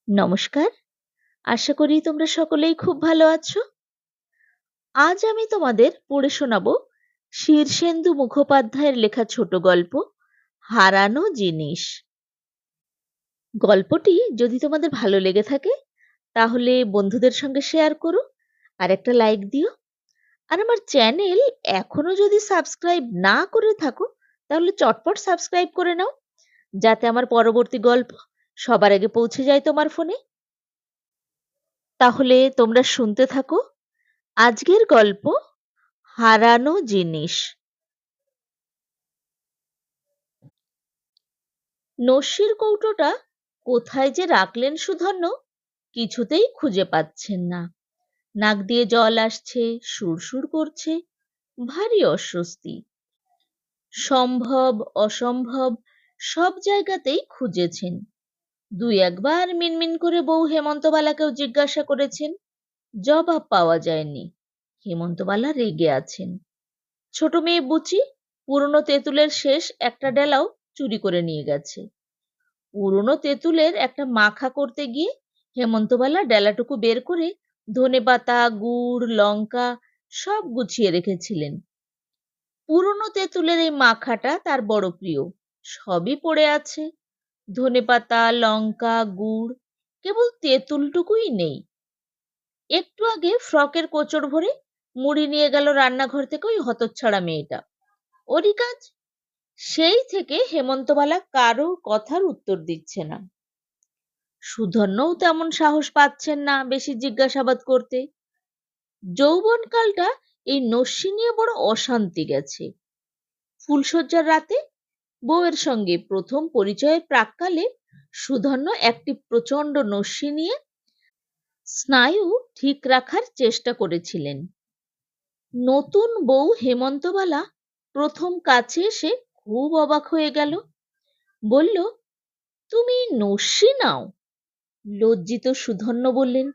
নমস্কার। আশা করি তোমরা সকলেই খুব ভালো আছো। আজ আমি তোমাদের পড়ে শোনাবো শীর্ষেন্দু মুখোপাধ্যায়ের লেখা ছোট গল্প হারানো জিনিস। গল্পটি যদি তোমাদের ভালো লেগে থাকে তাহলে বন্ধুদের সঙ্গে শেয়ার করো আর একটা লাইক দিও। আর আমার চ্যানেল এখনো যদি সাবস্ক্রাইব না করে থাকো তাহলে চটপট সাবস্ক্রাইব করে নাও, যাতে আমার পরবর্তী গল্প সবার আগে পৌঁছে যায় তোমার ফোনে। তাহলে তোমরা শুনতে থাকো আজকের গল্প হারানো জিনিস। নস্যির কৌটোটা কোথায় যে রাখলেন সুধন্য কিছুতেই খুঁজে পাচ্ছেন না। নাক দিয়ে জল আসছে, সুরসুর করছে, ভারী অস্বস্তি। সম্ভব অসম্ভব সব জায়গাতেই খুঁজেছেন। দুই একবার মিনমিন করে বউ হেমন্তবালাকেও জিজ্ঞাসা করেছেন, জবাব পাওয়া যায়নি। হেমন্তবালা রেগে আছেন। ছোট মেয়ে বুচি পুরনো তেঁতুলের শেষ একটা ডেলাও চুরি করে নিয়ে গেছে। পুরনো তেঁতুলের একটা মাখা করতে গিয়ে হেমন্তবালা ডেলাটুকু বের করে ধনেপাতা, গুড়, লঙ্কা সব গুছিয়ে রেখেছিলেন। পুরনো তেঁতুলের এই মাখাটা তার বড় প্রিয়। সবই পড়ে আছে, ধনেপাতা, লঙ্কা, গুড়, কেবল তেঁতুলটুকুই নেই। একটু আগে ফ্রকের কোচড় ভরে মুড়ি নিয়ে গেল রান্নাঘর থেকে ওই হতচ্ছাড়া মেয়েটা। ওরই কাজ। সেই থেকে হেমন্তবালা কারো কথার উত্তর দিচ্ছে না। সুধন্যও তেমন সাহস পাচ্ছেন না বেশি জিজ্ঞাসাবাদ করতে। যৌবনকালটা এই নস্যি নিয়ে বড় অশান্তি গেছে। ফুলশয্যার রাতে বউয়ের সঙ্গে প্রথম পরিচয়ের প্রাক্কালে সুধন্য একটি প্রচণ্ড নস্যি নিয়ে স্নায়ু ঠিক রাখার চেষ্টা করেছিলেন। নতুন বউ হেমন্তবালা প্রথম কাছে এসে খুব অবাক হয়ে গেল। বলল, তুমি নস্যি নাও? লজ্জিত সুধন্য বললেন,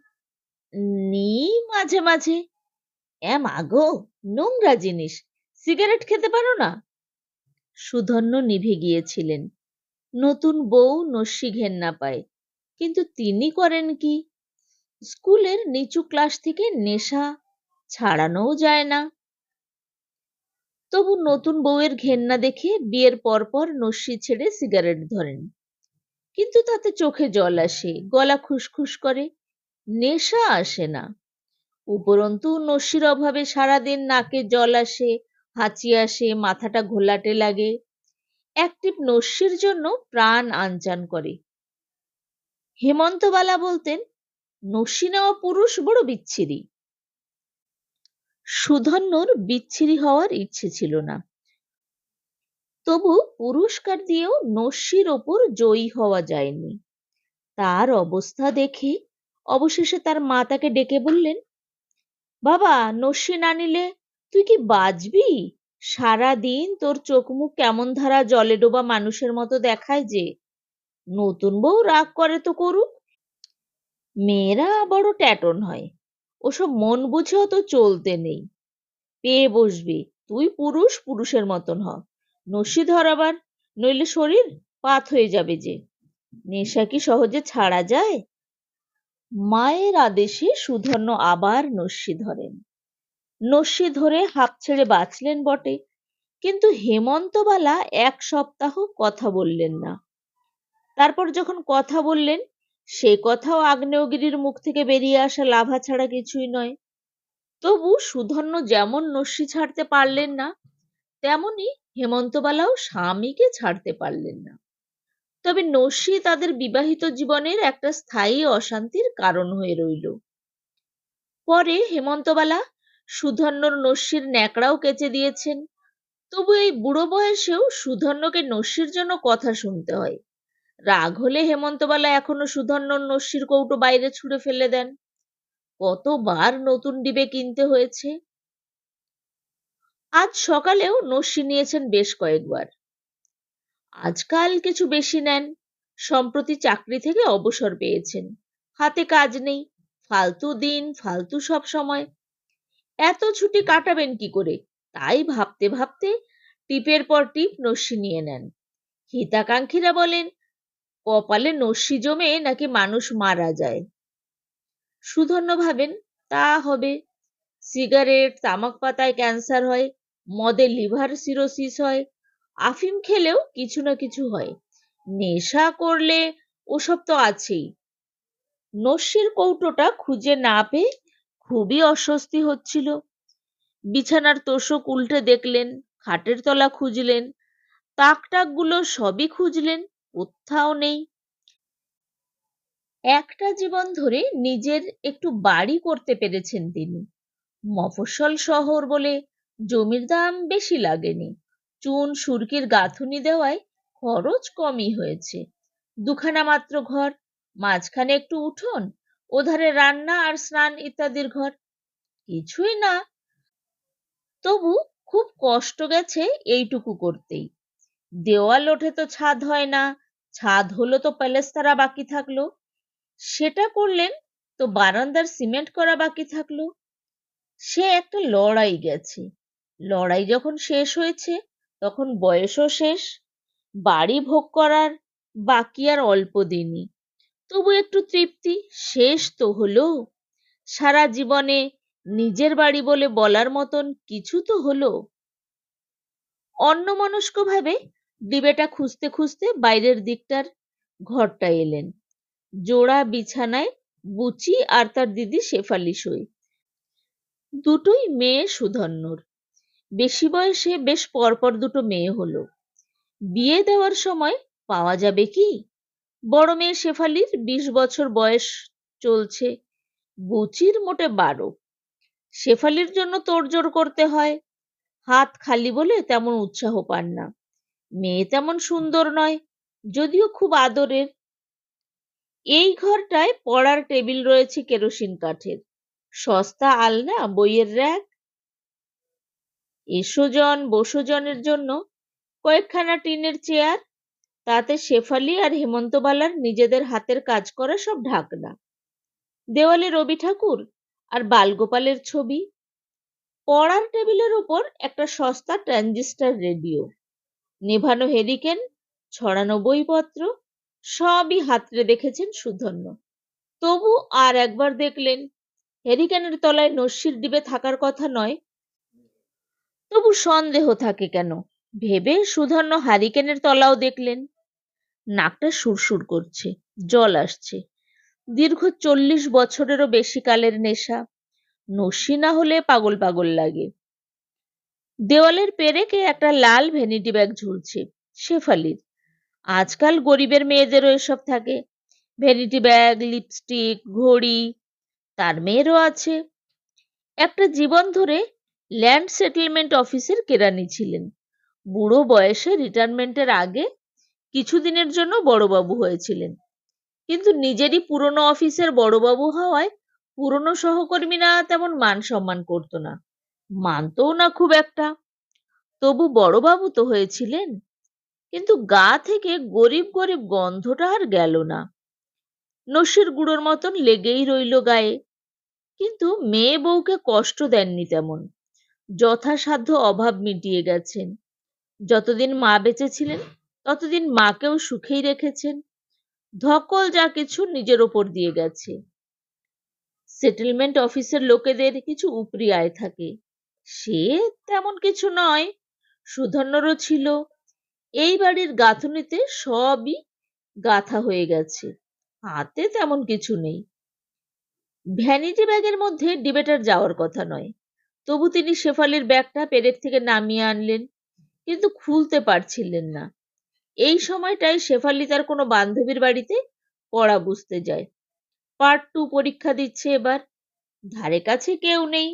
নি মাঝে মাঝে। মাগো, নোংরা জিনিস, সিগারেট খেতে পারো না? সুধন্য নিভে গিয়েছিলেন। নতুন বউ নস্যি ঘেন্না পায়, কিন্তু তিনি করেন কি? স্কুলের নিচু ক্লাস থেকে নেশা ছাড়ানোও যায় না। তবু নতুন বউয়ের ঘেন্না দেখে বিয়ের পরপর নস্যি ছেড়ে সিগারেট ধরেন। কিন্তু তাতে চোখে জল আসে, গলা খুসখুস করে, নেশা আসে না। উপরন্তু নস্যির অভাবে সারাদিন নাকে জল আসে, হাঁচি আসে, মাথাটা ঘোলাটে লাগে। একটিপ নস্যির জন্য প্রাণ আনচান করে। হেমন্তবালা বলতেন, নস্যি নেওয়া পুরুষ বড় বিচ্ছিরি। সুধন্যর বিচ্ছিরি হওয়ার ইচ্ছে ছিল না, তবু পুরস্কার দিয়েও নস্যির ওপর জয়ী হওয়া যায়নি। তার অবস্থা দেখে অবশেষে তার মা তাকে ডেকে বললেন, বাবা, নস্যি না নিলে তুই কি বাঁচবি? সারাদিন তোর চোখ মুখ কেমন ধারা জলে ডোবা মানুষের মতো দেখায় যে। নতুন বউ রাগ করে তো করুক, মেয়েরা বড় ট্যাটন হয়, ওসব মন বুঝেও তো চলতে নেই। পেয়ে বসবি, তুই পুরুষ পুরুষের মতন হ, নস্যি ধর আবার, নইলে শরীর পাত হয়ে যাবে যে। নেশা কি সহজে ছাড়া যায়? মায়ের আদেশে সুধন্য আবার নস্যি ধরেন। নস্যি ধরে হাঁপ ছেড়ে বাঁচলেন বটে, কিন্তু হেমন্তবালা এক সপ্তাহ কথা বললেন না। তারপর যখন কথা বললেন, সে কথাও আগ্নেয়গিরির মুখ থেকে বেরিয়ে আসা লাভা ছাড়া কিছুই নয়। তবু সুধন্য যেমন নস্যি ছাড়তে পারলেন না, তেমনি হেমন্তবালাও স্বামীকে ছাড়তে পারলেন না। তবে নস্যি তাদের বিবাহিত জীবনের একটা স্থায়ী অশান্তির কারণ হয়ে রইল। পরে হেমন্তবালা সুধন্যর নস্যির ন্যাকড়াও কেচে দিয়েছেন। তবু এই বুড়ো বয়সেও সুধন্যকে নস্যির জন্য কথা শুনতে হয়। রাগ হলে হেমন্তবালা এখনো সুধন্যর নস্যির কৌটো বাইরে ছুঁড়ে ফেলে দেন। কতবার নতুন ডিবে কিনতে হয়েছে। আজ সকালেও নস্যি নিয়েছেন বেশ কয়েকবার। আজকাল কিছু বেশি নেন। সম্প্রতি চাকরি থেকে অবসর পেয়েছেন, হাতে কাজ নেই, ফালতু দিন, ফালতু সব সময়। এত ছুটি কাটাবেন কি করে, তাই ভাবতে ভাবতে টিপের পর টিপ নস্যি নিয়ে নেন। হিতাকাঙ্ক্ষীরা বলেন, কপালে নস্যি জমে নাকি মানুষ মারা যায়। সুধন্য ভাবেন, তা হবে। সিগারেট, তামাক পাতায় ক্যান্সার হয়, মদে লিভার সিরোসিস হয়, আফিম খেলেও কিছু না কিছু হয়, নেশা করলে ওসব তো আছেই। নস্যির কৌটোটা খুঁজে না পেয়ে খুবই অস্বস্তি হচ্ছিল। বিছানার তোষক উল্টে দেখলেন, খাটের তলা খুঁজলেন, তাকটাকগুলো সবই খুঁজলেন, কোথাও নেই। একটা জীবন ধরে নিজের একটু বাড়ি করতে পেরেছেন তিনি। মফস্বল শহর বলে জমির দাম বেশি লাগেনি, চুন সুরকির গাঁথুনি দেওয়ায় খরচ কমই হয়েছে। দুখানা মাত্র ঘর, মাঝখানে একটু উঠোন, ওধারে রান্না আর স্নান ইত্যাদির ঘর, কিছুই না। তবু খুব কষ্ট গেছে এইটুকু করতেই। দেওয়াল ওঠে তো ছাদ হয় না, ছাদ হলো তো প্যালেস্তারা বাকি থাকলো, সেটা করলেন তো বারান্দার সিমেন্ট করা বাকি থাকলো। সে একটা লড়াই গেছে। লড়াই যখন শেষ হয়েছে তখন বয়সও শেষ, বাড়ি ভোগ করার বাকি আর অল্প দিনই। তবু একটু তৃপ্তি, শেষ তো হলো। সারা জীবনে নিজের বাড়ি বলে বলার মতন কিছু তো হলো। অন্যমনস্ক ভাবে ডিবেটা খুঁজতে খুঁজতে বাইরের দিকটার ঘরটা এলেন। জোড়া বিছানায় বুচি আর তার দিদি শেফালি সই। দুটোই মেয়ে সুধন্যর। বেশি বয়সে বেশ পরপর দুটো মেয়ে হলো। বিয়ে দেওয়ার সময় পাওয়া যাবে কি? বড় মেয়ে শেফালির 20 বছর বয়স চলছে, বুচির মোটে 12। শেফালির জন্য তোড়জোড় করতে হয়, হাত খালি বলে তেমন উৎসাহ পান না। মেয়ে তেমন সুন্দর নয়, যদিও খুব আদরের। এই ঘরটায় পড়ার টেবিল রয়েছে কেরোসিন কাঠের, সস্তা আলনা, বইয়ের র্যাক, এসোজন বসোজনের জন্য কয়েকখানা টিনের চেয়ার, তাতে শেফালি আর হেমন্তবালার নিজেদের হাতের কাজ করা সব ঢাকনা। দেওয়ালে রবি ঠাকুর আর বালগোপালের ছবি। পড়ার টেবিলের উপর একটা সস্তা ট্রানজিস্টার রেডিও, নেভানো হেরিকেন, ছড়ানো বইপত্র, সবই হাতড়ে দেখেছেন সুধন্য। তবু আর একবার দেখলেন। হেরিকেনের তলায় নস্যির ডিবে থাকার কথা নয়, তবু সন্দেহ থাকে কেন ভেবে সুধন্য হারিকেনের তলাও দেখলেন। নাকটা সুরসুর করছে, জল আসছে। দীর্ঘ 40 বছরেরও বেশি কালের নেশা, নস্যি না হলে পাগল পাগল লাগে। দেওয়ালের পেরেকে একটা লাল ভ্যানিটি ব্যাগ ঝুলছে, শেফালির। আজকাল গরিবের মেয়েদেরও এসব থাকে, ভ্যানিটি ব্যাগ, লিপস্টিক, ঘড়ি। তার মেয়েরও আছে। একটা জীবন ধরে ল্যান্ড সেটেলমেন্ট অফিসের কেরানি ছিলেন। বুড়ো বয়সে রিটায়ারমেন্টের আগে কিছুদিনের জন্য বড়বাবু হয়েছিলেন, কিন্তু নিজেরই পুরনো অফিসের বড়বাবু হওয়ায় পুরনো সহকর্মীরা তেমন মান সম্মান করতো না, মানতও না খুব একটা। তবু বড়বাবু তো হয়েছিলেন। কিন্তু গা থেকে গরিব গরিব গন্ধটা আর গেল না। নস্যির গুঁড়োর মতন লেগেই রইল গায়ে। কিন্তু মেয়ে বউকে কষ্ট দেননি তেমন, যথাসাধ্য অভাব মিটিয়ে গেছেন। যতদিন মা বেঁচে ছিলেন ততদিন মাকেও সুখেই রেখেছেন। ধকল যা কিছু নিজের ওপর দিয়ে গেছে। সেটেলমেন্ট অফিসের লোকেদের কিছু উপরি আয় থাকে, সে তেমন কিছু নয়। সুধন্যরও ছিল। এই বাড়ির গাঁথুনিতে সবই গাঁথা হয়ে গেছে, হাতে তেমন কিছু নেই। ভ্যানিটি ব্যাগের মধ্যে ডিবেটার যাওয়ার কথা নয়, তবু তিনি শেফালির ব্যাগটা পেরেক থেকে নামিয়ে আনলেন, কিন্তু খুলতে পারছিলেন না। এই সময়টায় শেফালি তার কোনো বান্ধবীর বাড়িতে পড়া বুঝতে যায়। পার্ট 2 পরীক্ষা দিচ্ছে এবার। ধারে কাছে কেউ নেই।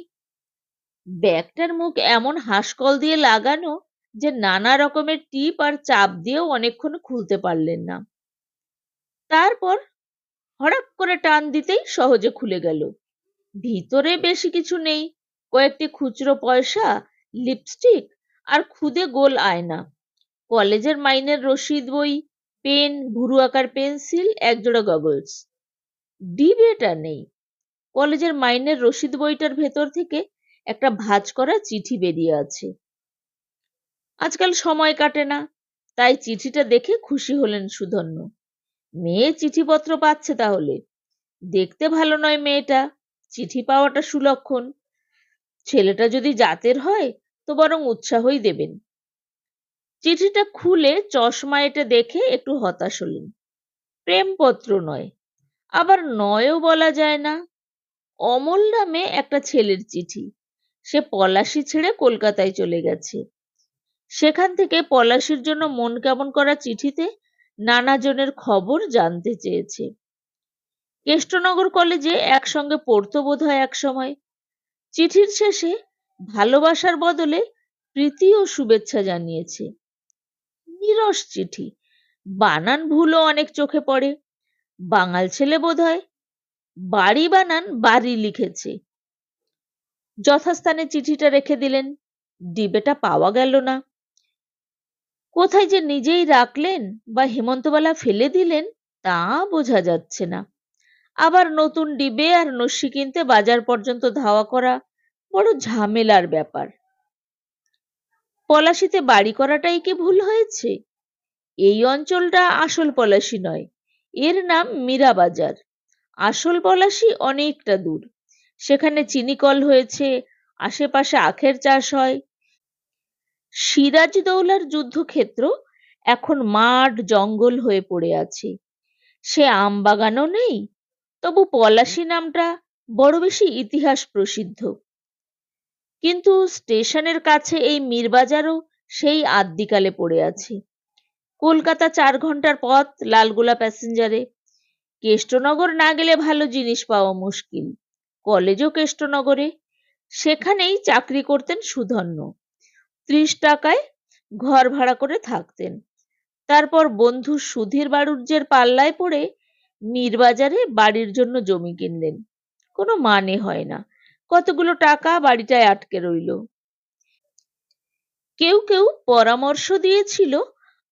ব্যাগটার মুখ এমন হাঁসকল দিয়ে লাগানো যে নানা রকমের টিপ আর চাপ দিয়েও অনেকক্ষণ খুলতে পারলেন না। তারপর হঠাৎ করে টান দিতেই সহজে খুলে গেল। ভিতরে বেশি কিছু নেই, কয়েকটি খুচরো পয়সা, লিপস্টিক আর খুদে গোল আয়না, কলেজের মাইনের রসিদ বই, পেন, ভুরু আঁকার পেন্সিল, একজোড়া গগলস। ডিবেটা নেই। কলেজের মাইনের রসিদ বইটার ভেতর থেকে একটা ভাঁজ করা চিঠি বেরিয়ে আছে। আজকাল সময় কাটে না, তাই চিঠিটা দেখে খুশি হলেন সুধন্য। মেয়ে চিঠিপত্র পাচ্ছে তাহলে। দেখতে ভালো নয় মেয়েটা, চিঠি পাওয়াটা সুলক্ষণ। ছেলেটা যদি জাতের হয় তো বরং উৎসাহই দেবেন। চিঠিটা খুলে চশমা এঁটে দেখে একটু হতাশ হলেন। প্রেমপত্র নয়, আবার নয়ও বলা যায় না। অমল নামে একটা ছেলের চিঠি। সে পলাশী ছেড়ে কলকাতায় চলে গেছে। সেখান থেকে পলাশীর জন্য মন কেমন করা চিঠিতে নানা জনের খবর জানতে চেয়েছে। কেষ্টনগর কলেজে একসঙ্গে পড়তো বোধহয় এক সময়। চিঠির শেষে ভালোবাসার বদলে প্রীতি ও শুভেচ্ছা জানিয়েছে। নিরস চিঠি, বানান ভুলও অনেক চোখে পড়ে। বাঙাল ছেলে বোধহয়। বাড়ি বানান বাড়ি লিখেছে। যথাস্থানে চিঠিটা রেখে দিলেন। ডিবেটা পাওয়া গেল না। কোথায় যে নিজেই রাখলেন বা হেমন্তবালা ফেলে দিলেন তা বোঝা যাচ্ছে না। আবার নতুন ডিবে আর নস্যি কিনতে বাজার পর্যন্ত ধাওয়া করা বড় ঝামেলার ব্যাপার। পলাশীতে বাড়ি করাটাই কি ভুল হয়েছে? এই অঞ্চলটা আসল পলাশী নয়, এর নাম মীরাবাজার। আসল পলাশী অনেকটা দূর। সেখানে চিনিকল হয়েছে, আশেপাশে আখের চাষ হয়। সিরাজদৌলার যুদ্ধক্ষেত্র এখন মাঠ জঙ্গল হয়ে পড়ে আছে। সে আমবাগানও নেই, তবু পলাশী নামটা বড় বেশি ইতিহাস প্রসিদ্ধ। কিন্তু স্টেশনের কাছে এই মীরবাজারও সেই আদ্যিকালে পড়ে আছে। কলকাতা 4 ঘন্টার পথ লালগোলা প্যাসেঞ্জারে। কেষ্টনগর না গেলে ভালো জিনিস পাওয়া মুশকিল। কলেজও কেষ্টনগরে। সেখানেই চাকরি করতেন সুধন্য। 30 টাকায় ঘর ভাড়া করে থাকতেন। তারপর বন্ধু সুধীর বাড়ুজ্যের পাল্লায় পড়ে মীরবাজারে বাড়ির জন্য জমি কিনলেন। কোনো মানে হয় না, কতগুলো টাকা বাড়িটায় আটকে রইল। কেউ কেউ পরামর্শ দিয়েছিল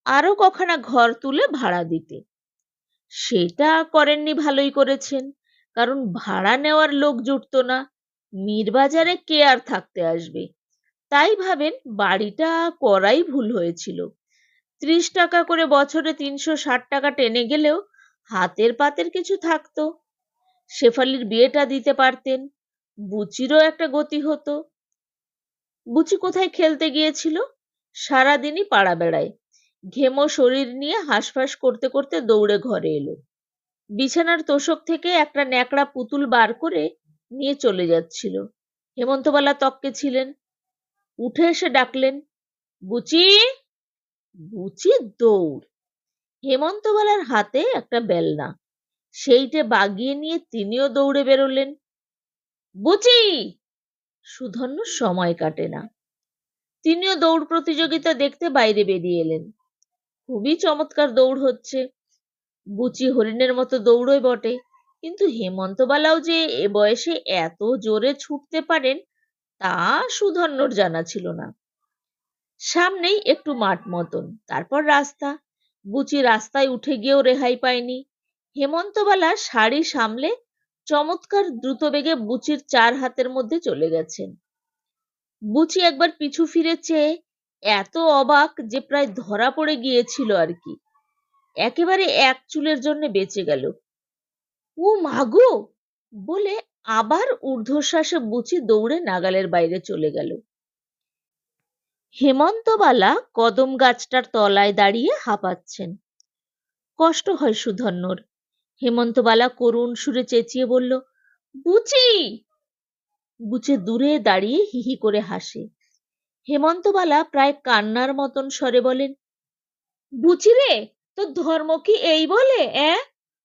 আরো কখানা ঘর তুলে ভাড়া দিতে। সেটা করেননি, ভালোই করেছেন, কারণ ভাড়া নেওয়ার লোক জুটতো না। মীরবাজারে কে আর থাকতে আসবে? তাই ভাবেন বাড়িটা করাই ভুল হয়েছিল। 30 টাকা করে বছরে 360 টাকা টেনে গেলেও হাতের পাতের কিছু থাকতো। শেফালির বিয়েটা দিতে পারতেন, বুচিরও একটা গতি হতো। বুচি কোথায় খেলতে গিয়েছিল? সারাদিনই পাড়া বেড়ায়। ঘেমো শরীর নিয়ে হাঁসফাঁস করতে করতে দৌড়ে ঘরে এলো। বিছানার তোষক থেকে একটা ন্যাকড়া পুতুল বার করে নিয়ে চলে যাচ্ছিল। হেমন্তবালা তক্কে ছিলেন। উঠে এসে ডাকলেন, বুচি। বুচি দৌড়। হেমন্তবালার হাতে একটা বেলনা, সেইটে বাগিয়ে নিয়ে তিনিও দৌড়ে বেরোলেন। বুচি! সুধন্য সময় কাটে না। তিনিও দৌড় প্রতিযোগিতা দেখতে বাইরে বেরিয়ে এলেন। খুবই চমৎকার দৌড় হচ্ছে। বুচি হরিণের মতো দৌড়ই বটে, কিন্তু হেমন্তবালাও যে এ বয়সে এত জোরে ছুটতে পারেন তা সুধন্যর জানা ছিল না। সামনেই একটু মাঠ মতন, তারপর রাস্তা। বুচি রাস্তায় উঠে গিয়েও রেহাই পায়নি। হেমন্তবালা শাড়ি সামলে চমৎকার দ্রুতবেগে বুচির 4 হাতের মধ্যে চলে গেছেন। বুচি একবার পিছু ফিরে চেয়ে এত অবাক যে প্রায় ধরা পড়ে গিয়েছিল আর কি। একেবারে এক চুলের জন্য বেঁচে গেল। ও মাগো বলে আবার ঊর্ধ্বশ্বাসে বুচি দৌড়ে নাগালের বাইরে চলে গেল। হেমন্তবালা কদম গাছটার তলায় দাঁড়িয়ে হাঁপাচ্ছেন। কষ্ট হয় সুধন্যর। হেমন্তবালা করুণ সুরে চেঁচিয়ে বলল, বুচি! বুচি দূরে দাঁড়িয়ে হিহি করে হাসে। হেমন্তবালা প্রায় কান্নার মতন স্বরে বলেন, বুচি রে, তোর ধর্ম কি এই বলে?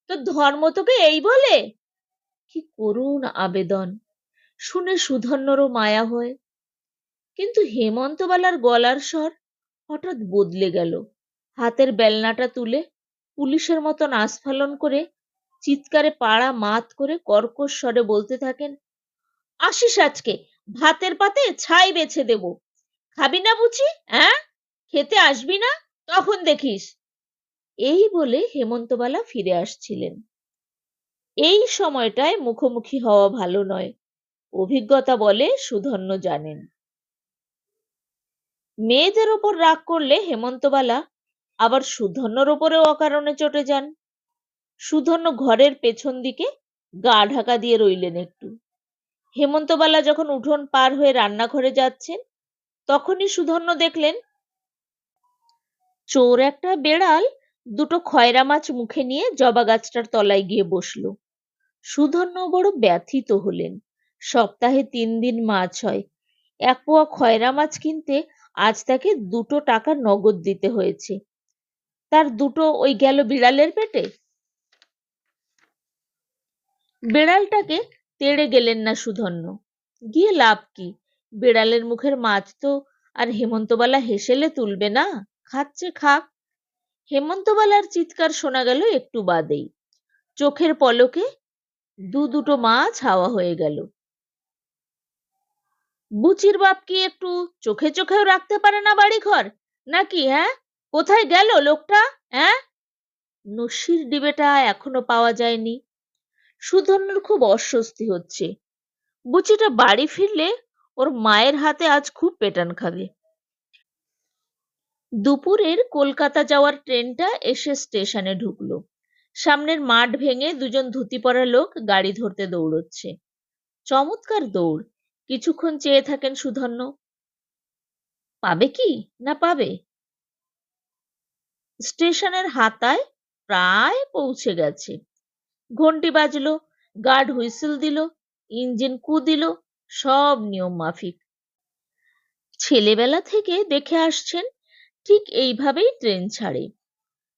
তোর ধর্ম তোকে এই বলে? কি করুণ আবেদন! শুনে সুধন্যরও মায়া হয়। কিন্তু হেমন্তবালার গলার স্বর হঠাৎ বদলে গেল। হাতের বেলনাটা তুলে পুলিশের মতন আস্ফালন করে চিৎকারে পাড়া মাত করে কর্কশ স্বরে বলতে থাকেন, আসিস আজকে, ভাতের পাতে ছাই বেছে দেব। খাবি না বুঝি? খেতে আসবি না? তখন দেখিস। এই বলে হেমন্তবালা ফিরে আসছিলেন। এই সময়টায় মুখোমুখি হওয়া ভালো নয়, অভিজ্ঞতা বলে সুধন্য জানেন। মেয়েদের ওপর রাগ করলে হেমন্তবালা আবার সুধন্যর ওপরেও অকারণে চটে যান। সুধন্য ঘরের পেছন দিকে গা ঢাকা দিয়ে রইলেন একটু। হেমন্তবালা যখন উঠোন পার হয়ে রান্নাঘরে যাচ্ছেন, তখনই সুধন্য দেখলেন চোর একটা বেড়াল দুটো খয়রা মাছ মুখে নিয়ে জবা গাছটার তলায় গিয়ে বসল। সুধন্য বড় ব্যথিত হলেন। সপ্তাহে 3 দিন মাছ হয়, 1 পোয়া খয়রা মাছ কিনতে আজ তাকে 2 টাকা নগদ দিতে হয়েছে। তার দুটো ওই গেল বিড়ালের পেটে। বেড়ালটাকে তেড়ে গেলেন না সুধন্য। গিয়ে লাভ কি? বেড়ালের মুখের মাছ তো আর হেমন্তবালা হেসেলে তুলবে না। খাচ্ছে খাক। হেমন্তবালার চিৎকার শোনা গেল একটু বাদেই। চোখের পলকে দুটো মাছ হাওয়া হয়ে গেল। বুচির বাপ কি একটু চোখে চোখেও রাখতে পারে না বাড়ি ঘর নাকি? হ্যাঁ, কোথায় গেল লোকটা? হ্যাঁ, নস্যির ডিবেটা এখনো পাওয়া যায়নি। সুধন্যর খুব অস্বস্তি হচ্ছে। বুচিটা বাড়ি ফিরলে ওর মায়ের হাতে আজ খুব পেটান খাবে। দুপুরের কলকাতা যাওয়ার ট্রেনটা এসে স্টেশনে ঢুকলো। সামনের মাঠ ভেঙে দুজন ধুতি পরা লোক গাড়ি ধরতে দৌড়চ্ছে। চমৎকার দৌড়। কিছুক্ষণ চেয়ে থাকেন সুধন্য। পাবে কি না পাবে? স্টেশনের হাতায় প্রায় পৌঁছে গেছে। ঘন্টি বাজলো, গার্ড হুইসেল দিল, ইঞ্জিন কু দিল, সব নিয়ম মাফিক। ছেলেবেলা থেকে দেখে আসছেন ঠিক এইভাবেই ট্রেন ছাড়ে।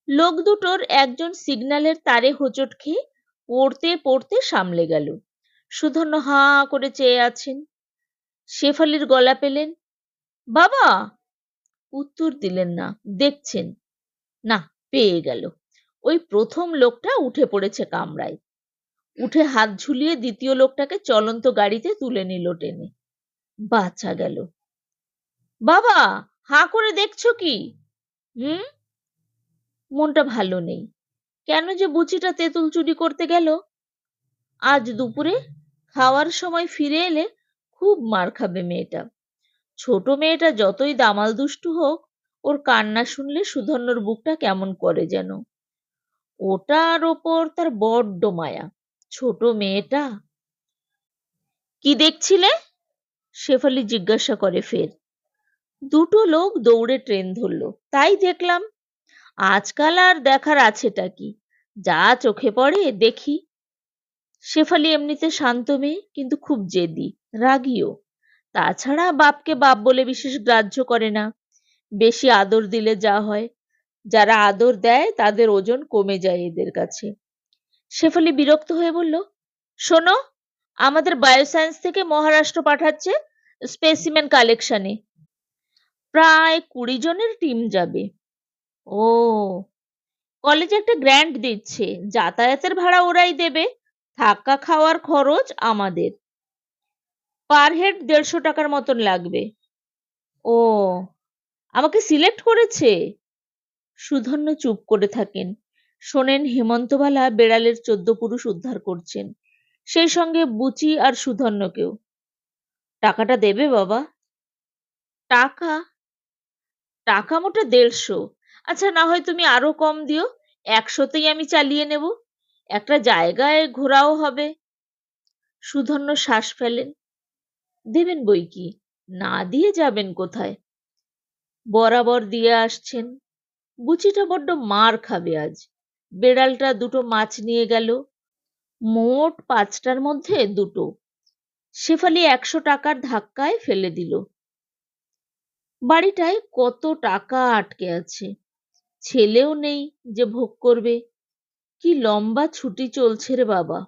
লোক দুটোর একজন সিগন্যালের তারে হোঁচট খেয়ে পড়তে পড়তে সামলে গেল। সুধন্য হাঁ করে চেয়ে আছেন। শেফালির গলা পেলেন, বাবা! উত্তর দিলেন না। দেখছেন না, পেয়ে গেল। ওই প্রথম লোকটা উঠে পড়েছে কামরায়। উঠে হাত ঝুলিয়ে দ্বিতীয় লোকটাকে চলন্ত গাড়িতে তুলে নিল টেনে। বাঁচা গেল। বাবা, হাঁ করে দেখছো কি? হুম? মনটা ভালো নেই। কেন যে বুচিটা তেঁতুল চুরি করতে গেল? আজ দুপুরে খাওয়ার সময় ফিরে এলে খুব মার খাবে মেয়েটা। ছোট মেয়েটা যতই দামাল দুষ্টু হোক, ওর কান্না শুনলে সুধন্যর বুকটা কেমন করে যেন। ওটার ওপর তার বড্ড মায়া। ছোট মেয়েটা। কি দেখছিলে? শেফালি জিজ্ঞাসা করে ফের। দুটো লোক দৌড়ে ট্রেন ধরলো, তাই দেখলাম। আজকাল আর দেখার আছেটা কি? যা চোখে পড়ে দেখি। শেফালি এমনিতে শান্ত মেয়ে, কিন্তু খুব জেদি, রাগীও। তাছাড়া বাপকে বাপ বলে বিশেষ গ্রাহ্য করে না। বেশি আদর দিলে যা হয়, যারা আদর দেয় তাদের ওজন কমে যায় এদের কাছে। শেফালি বিরক্ত হয়ে বলল, শোনো, আমাদের বায়োসায়েন্স থেকে মহারাষ্ট্র পাঠাচ্ছে স্পেসিমেন কালেকশনে। প্রায় 20 জনের টিম যাবে। ও, কলেজে একটা গ্র্যান্ট দিচ্ছে, যাতায়াতের ভাড়া ওরাই দেবে, থাকা খাওয়ার খরচ আমাদের। পার হেড 150 টাকার মতন লাগবে। ও, আমাকে সিলেক্ট করেছে? সুধন্য চুপ করে থাকেন। শোনেন হেমন্তবালা বেড়ালের 14 পুরুষ উদ্ধার করছেন, সেই সঙ্গে বুচি আর সুধন্যকেও। টাকাটা দেবে বাবা? টাকা? টাকা মোটে 150। আচ্ছা, না হয় তুমি আরো কম দিও। 100তেই আমি চালিয়ে নেব। একটা জায়গায় ঘোরাও হবে। সুধন্য শ্বাস ফেলেন। দেবেন বই কি, না দিয়ে যাবেন কোথায়? বরাবর দিয়ে আসছেন। বুচিটা বড্ড মার খাবে আজ। বেড়ালটা দুটো মাছ নিয়ে গেল। মোট 5টার মধ্যে 2টো। শেফালি 100 টাকার ধাক্কায় ফেলে দিল। বাড়িটায় কত টাকা আটকে আছে। ছেলেও নেই যে ভোগ করবে। কি লম্বা ছুটি চলছে রে বাবা।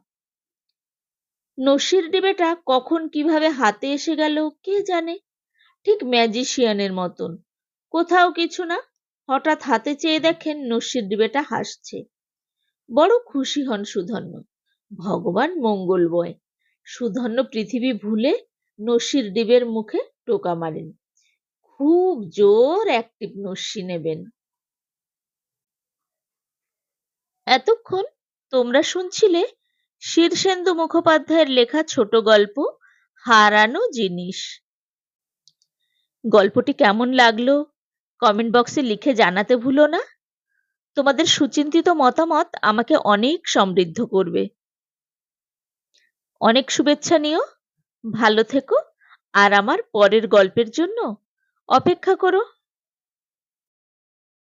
নসির ডিবেটা কখন কিভাবে হাতে এসে গেল কে জানে। ঠিক ম্যাজিশিয়ানের মতন। কোথাও কিছু না, হঠাৎ হাতে চেয়ে দেখেন নসির ডিবেটা হাসছে। বড় খুশি হন সুধন্য। ভগবান মঙ্গলময়। সুধন্য পৃথিবী ভুলে নসির ডিবের মুখে টোকা মারেন। খুব জোর অ্যাক্টিভ নস্যি নেবেন। এতক্ষণ তোমরা শুনছিলে শীর্ষেন্দু মুখোপাধ্যায়ের লেখা ছোট গল্প হারানো জিনিস। গল্পটি কেমন লাগলো কমেন্ট বক্সে লিখে জানাতে ভুলো না। তোমাদের সুচিন্তিত মতামত আমাকে অনেক সমৃদ্ধ করবে। অনেক শুভেচ্ছা নিও, ভালো থেকো, আর আমার পরের গল্পের জন্য অপেক্ষা করো।